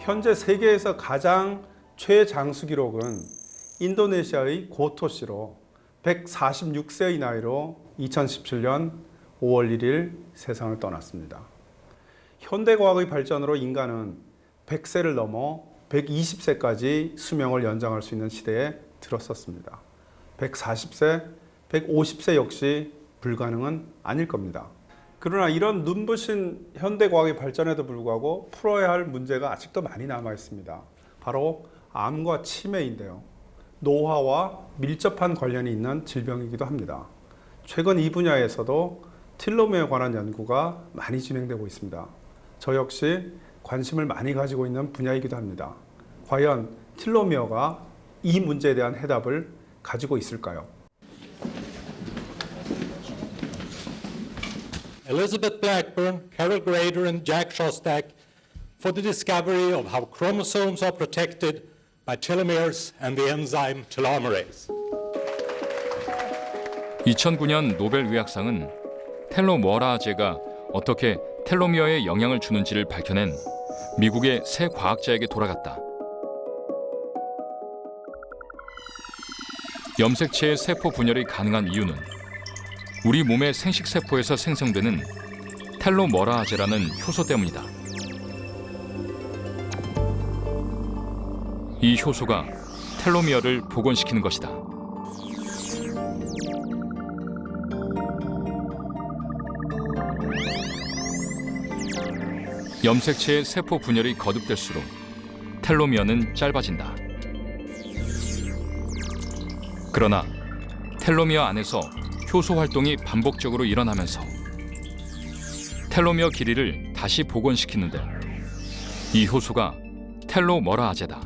현재 세계에서 가장 최장수 기록은 인도네시아의 고토 씨로 146세의 나이로 2017년 5월 1일 세상을 떠났습니다. 현대과학의 발전으로 인간은 100세를 넘어 120세까지 수명을 연장할 수 있는 시대에 들었었습니다. 140세, 150세 역시 불가능은 아닐 겁니다. 그러나 이런 눈부신 현대과학의 발전에도 불구하고 풀어야 할 문제가 아직도 많이 남아 있습니다. 바로 암과 치매인데요. 노화와 밀접한 관련이 있는 질병이기도 합니다. 최근 이 분야에서도 텔로미어에 관한 연구가 많이 진행되고 있습니다. 저 역시 관심을 많이 가지고 있는 분야이기도 합니다. 과연 텔로미어가 이 문제에 대한 해답을 가지고 있을까요? Elizabeth Blackburn, Carol Grader, and Jack Szostak for the discovery of how chromosomes are protected by telomeres and the enzyme telomerase. 2009년 노벨 의학상은 텔로머라제가 어떻게 텔로미어에 영향을 주는지를 밝혀낸 미국의 세 과학자에게 돌아갔다. 염색체의 세포 분열이 가능한 이유는 우리 몸의 생식세포에서 생성되는 텔로머라제라는 효소 때문이다. 이 효소가 텔로미어를 복원시키는 것이다. 염색체의 세포 분열이 거듭될수록 텔로미어는 짧아진다. 그러나 텔로미어 안에서 효소 활동이 반복적으로 일어나면서 텔로미어 길이를 다시 복원시키는데 이 효소가 텔로머라제다.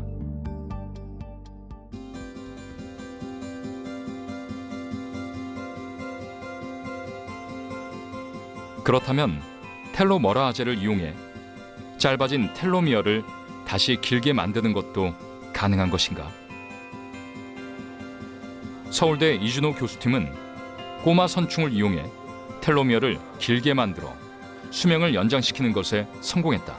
그렇다면 텔로머라제를 이용해 짧아진 텔로미어를 다시 길게 만드는 것도 가능한 것인가? 서울대 이준호 교수팀은 꼬마 선충을 이용해 텔로미어를 길게 만들어 수명을 연장시키는 것에 성공했다.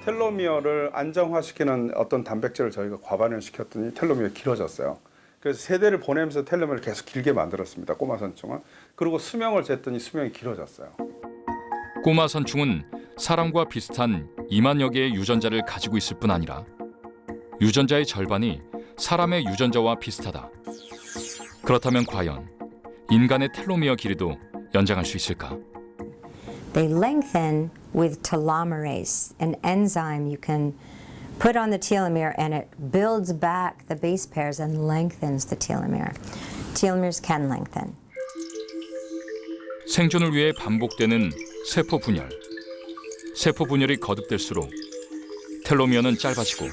텔로미어를 안정화시키는 어떤 단백질을 저희가 과반응시켰더니 텔로미어가 길어졌어요. 그래서 세대를 보내면서 텔로미어를 계속 길게 만들었습니다. 꼬마 선충은. 그리고 수명을 쟀더니 수명이 길어졌어요. 꼬마 선충은 사람과 비슷한 2만여 개의 유전자를 가지고 있을 뿐 아니라 유전자의 절반이 사람의 유전자와 비슷하다. 그렇다면 과연 인간의 텔로미어 길이도 연장할 수 있을까? They lengthen with telomerase, an enzyme you can put on the telomere and it builds back the base pairs and lengthens the telomere. Telomeres can lengthen. 생존을 위해 반복되는 세포 분열. 세포 분열이 거듭될수록 텔로미어는 짧아지고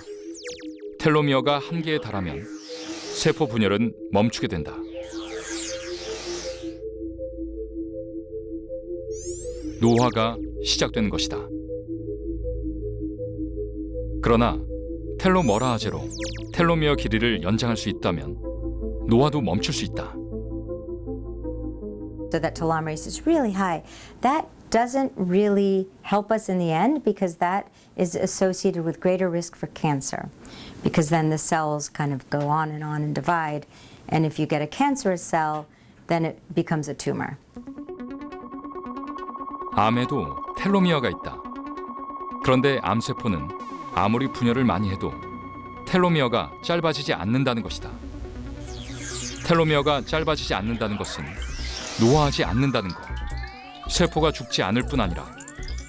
텔로미어가 한계에 달하면 세포 분열은 멈추게 된다. 노화가 시작되는 것이다. 그러나 텔로머라제로 텔로미어 길이를 연장할 수 있다면 노화도 멈출 수 있다. So that telomerase is really high. That doesn't really help us in the end because that is associated with greater risk for cancer. Because then the cells kind of go on and divide. And if you get a cancerous cell, then it becomes a tumor. 암에도 텔로미어가 있다. 그런데 암세포는 아무리 분열을 많이 해도 텔로미어가 짧아지지 않는다는 것이다. 텔로미어가 짧아지지 않는다는 것은 노화하지 않는다는 것. 세포가 죽지 않을 뿐 아니라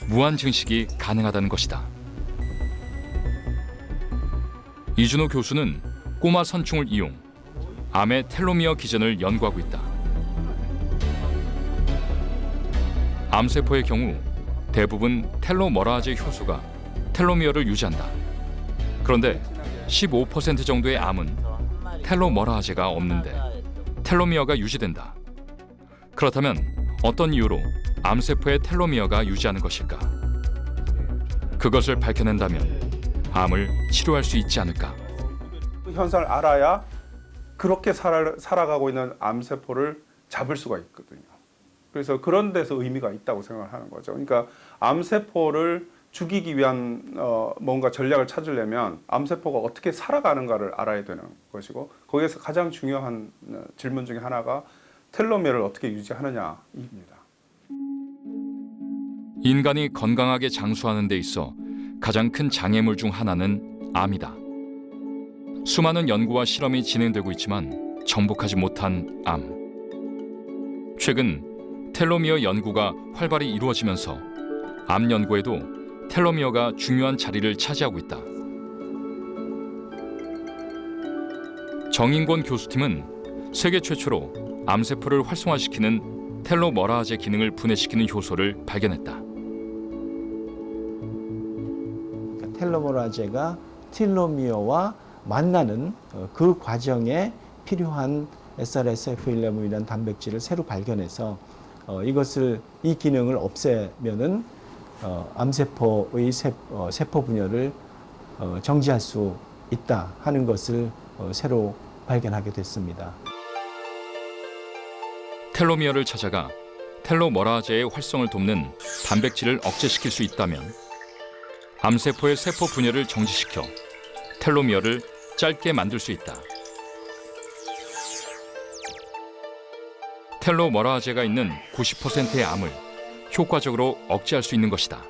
무한 증식이 가능하다는 것이다. 이준호 교수는 꼬마 선충을 이용 암의 텔로미어 기전을 연구하고 있다. 암세포의 경우 대부분 텔로머라제 효소가 텔로미어를 유지한다. 그런데 15% 정도의 암은 텔로머라제가 없는데 텔로미어가 유지된다. 그렇다면 어떤 이유로 암세포의 텔로미어가 유지하는 것일까? 그것을 밝혀낸다면 암을 치료할 수 있지 않을까? 그 현상을 알아야 그렇게 살아가고 있는 암세포를 잡을 수가 있거든요. 그래서 그런 데서 의미가 있다고 생각을 하는 거죠. 그러니까 암세포를 죽이기 위한 뭔가 전략을 찾으려면 암세포가 어떻게 살아가는가를 알아야 되는 것이고, 거기에서 가장 중요한 질문 중에 하나가 텔로메어를 어떻게 유지하느냐입니다. 인간이 건강하게 장수하는 데 있어 가장 큰 장애물 중 하나는 암이다. 수많은 연구와 실험이 진행되고 있지만 정복하지 못한 암. 최근 텔로미어 연구가 활발히 이루어지면서 암 연구에도 텔로미어가 중요한 자리를 차지하고 있다. 정인권 교수팀은 세계 최초로 암세포를 활성화시키는 텔로머라아제 기능을 분해시키는 효소를 발견했다. 텔로머라제가 텔로미어와 만나는 그 과정에 필요한 SRSF11이라는 단백질을 새로 발견해서 이 기능을 없애면은 암세포의 세포 분열을 정지할 수 있다 하는 것을 새로 발견하게 됐습니다. 텔로미어를 찾아가 텔로머라아제의 활성을 돕는 단백질을 억제시킬 수 있다면 암세포의 세포 분열을 정지시켜 텔로미어를 짧게 만들 수 있다. 텔로머라아제가 있는 90%의 암을 효과적으로 억제할 수 있는 것이다.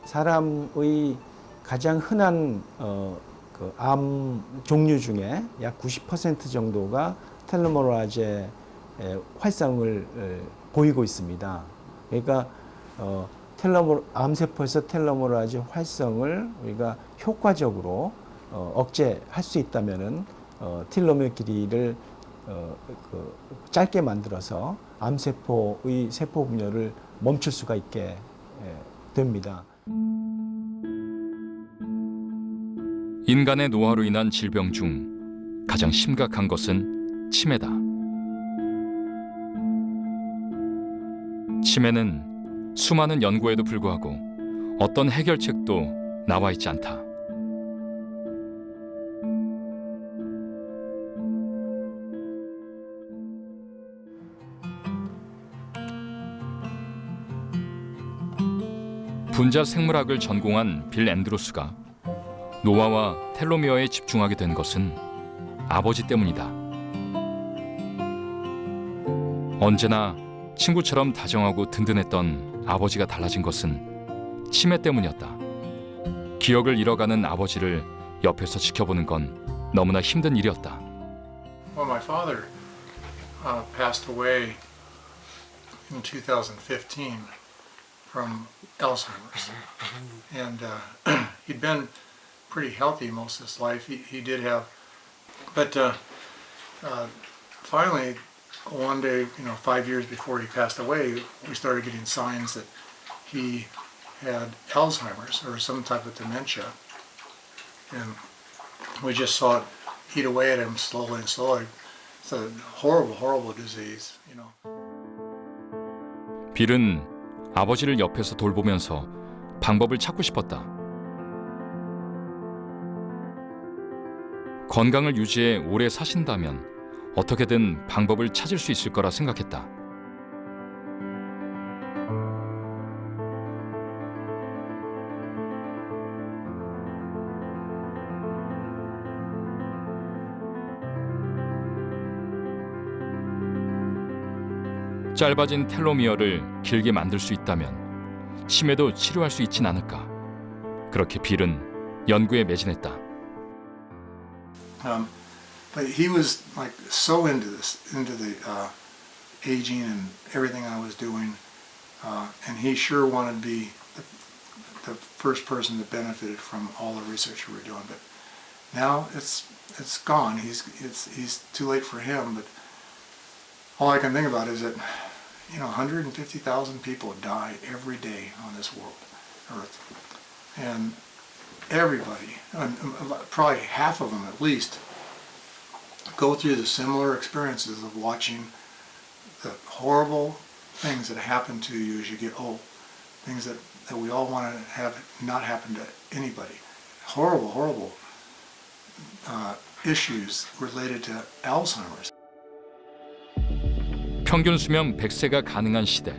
사람의 가장 흔한 암 종류 중에 약 90% 정도가 텔로머라제 활성을 보이고 있습니다. 그러니까 암세포에서 텔로머라제 활성을 우리가 효과적으로 억제할 수 있다면은 텔로미어 길이를 짧게 만들어서 암세포의 세포 분열을 멈출 수가 있게 됩니다. 인간의 노화로 인한 질병 중 가장 심각한 것은 치매다. 치매는 수많은 연구에도 불구하고 어떤 해결책도 나와 있지 않다. 분자 생물학을 전공한 빌 앤드루스가 노화와 텔로미어에 집중하게 된 것은 아버지 때문이다. 언제나 친구처럼 다정하고 든든했던 아버지가 달라진 것은 치매 때문이었다. 기억을 잃어가는 아버지를 옆에서 지켜보는 건 너무나 힘든 일이었다. Well, my father passed away in 2015 from Alzheimer's, and he'd been pretty healthy most of his life. He did have, but finally, one day, 5 years before he passed away, we started getting signs that he had Alzheimer's or some type of dementia, and we just saw it eat away at him slowly and slowly. It's a horrible, horrible disease, 빌은 아버지를 옆에서 돌보면서 방법을 찾고 싶었다. 건강을 유지해 오래 사신다면 어떻게든 방법을 찾을 수 있을 거라 생각했다. 짧아진 텔로미어를 길게 만들 수 있다면 치매도 치료할 수 있진 않을까. 그렇게 빌은 연구에 매진했다. But he was like so into the aging and everything I was doing, and he sure wanted to be the first person that benefited from all the research we were doing. But now it's gone. He's too late for him. But all I can think about is that 150,000 people die every day on this Earth, and everybody, probably half of them at least, go through the similar experiences of watching the horrible things that happen to you as you get old, things that we all want to have not happen to anybody. Horrible, horrible issues related to Alzheimer's. 평균 수명 100세가 가능한 시대.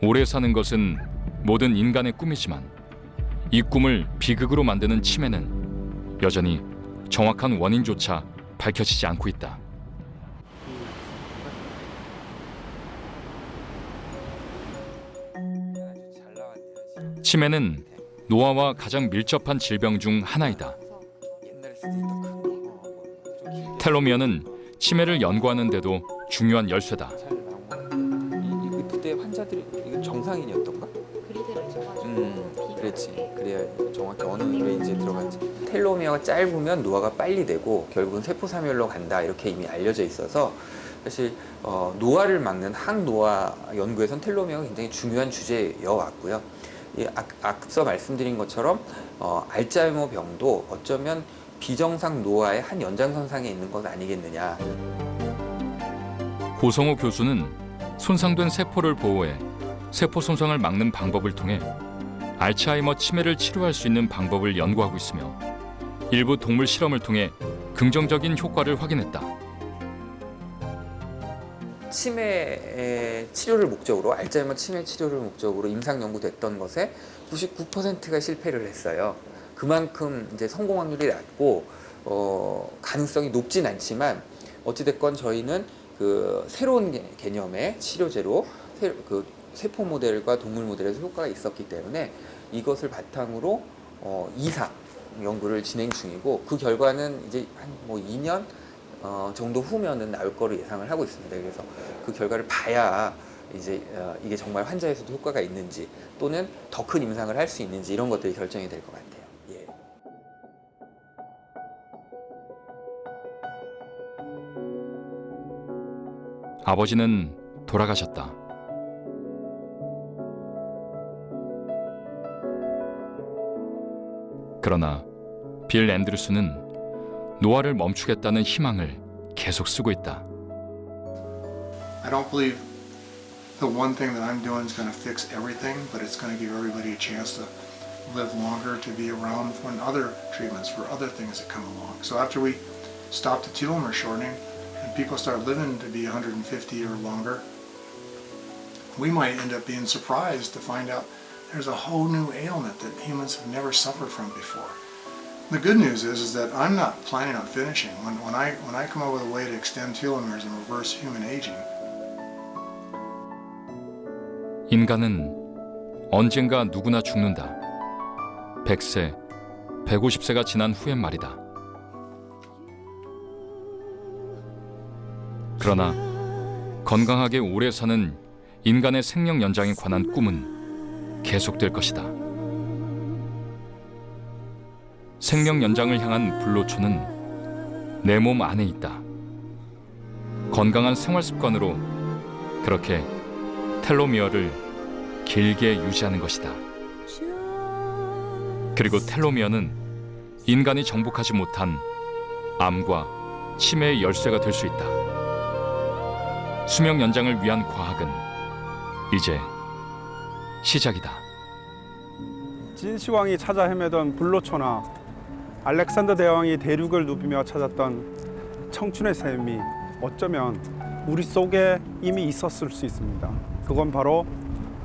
오래 사는 것은 모든 인간의 꿈이지만 이 꿈을 비극으로 만드는 치매는 여전히 정확한 원인조차 밝혀지지 않고 있다. 치매는 노화와 가장 밀접한 질병 중 하나이다. 텔로미어는 치매를 연구하는 데도 중요한 열쇠다. 그때 환자들이 이거 정상인이었던가? 그렇지. 그래야 정확히 어느 게 이제 들어간지. 텔로미어가 짧으면 노화가 빨리 되고 결국은 세포사멸로 간다 이렇게 이미 알려져 있어서 사실 노화를 막는 항노화 연구에선 텔로미어가 굉장히 중요한 주제여 왔고요. 앞서 말씀드린 것처럼 알츠하이머 병도 어쩌면 비정상 노화의 한 연장선상에 있는 것 아니겠느냐. 고성호 교수는 손상된 세포를 보호해 세포 손상을 막는 방법을 통해 알츠하이머 치매를 치료할 수 있는 방법을 연구하고 있으며 일부 동물 실험을 통해 긍정적인 효과를 확인했다. 치매 치료를 목적으로 알츠하이머 치매 치료를 목적으로 임상 연구됐던 것에 99%가 실패를 했어요. 그만큼 이제 성공 확률이 낮고 가능성이 높진 않지만 어찌됐건 저희는 그 새로운 개념의 치료제로 그 세포 모델과 동물 모델에서 효과가 있었기 때문에 이것을 바탕으로 이상 연구를 진행 중이고 그 결과는 이제 한 뭐 2년 정도 후면은 나올 거로 예상을 하고 있습니다. 그래서 그 결과를 봐야 이제 이게 정말 환자에서도 효과가 있는지 또는 더 큰 임상을 할 수 있는지 이런 것들이 결정이 될 것 같아요. 예. 아버지는 돌아가셨다. 그러나 빌 앤드루스는 노화를 멈추겠다는 희망을 계속 쓰고 있다. I don't believe the one thing that I'm doing is going to fix everything, but it's going to give everybody a chance to live longer, to be around when other treatments for other things that come along. So after we stop the telomere shortening and people start living to be 150 or longer, we might end up being surprised to find out there's a whole new ailment that humans have never suffered from before. The good news is that I'm not planning on finishing. When I come up with a way to extend telomeres and reverse human aging, 인간은 언젠가 누구나 죽는다. 100세, 150세가 지난 후엔 말이다. 그러나 건강하게 오래 사는 인간의 생명 연장에 관한 꿈은 계속될 것이다. 생명 연장을 향한 불로초는 내 몸 안에 있다. 건강한 생활 습관으로 그렇게 텔로미어를 길게 유지하는 것이다. 그리고 텔로미어는 인간이 정복하지 못한 암과 치매의 열쇠가 될 수 있다. 수명 연장을 위한 과학은 이제 시작이다. 진시황이 찾아 헤매던 불로초나 알렉산더 대왕이 대륙을 누비며 찾았던 청춘의 샘이 어쩌면 우리 속에 이미 있었을 수 있습니다. 그건 바로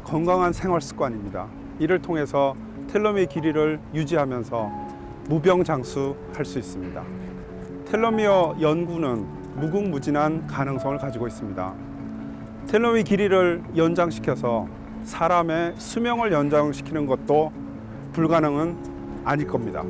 건강한 생활 습관입니다. 이를 통해서 텔로미어 길이를 유지하면서 무병장수할 수 있습니다. 텔로미어 연구는 무궁무진한 가능성을 가지고 있습니다. 텔로미어 길이를 연장시켜서 사람의 수명을 연장시키는 것도 불가능은 아닐 겁니다.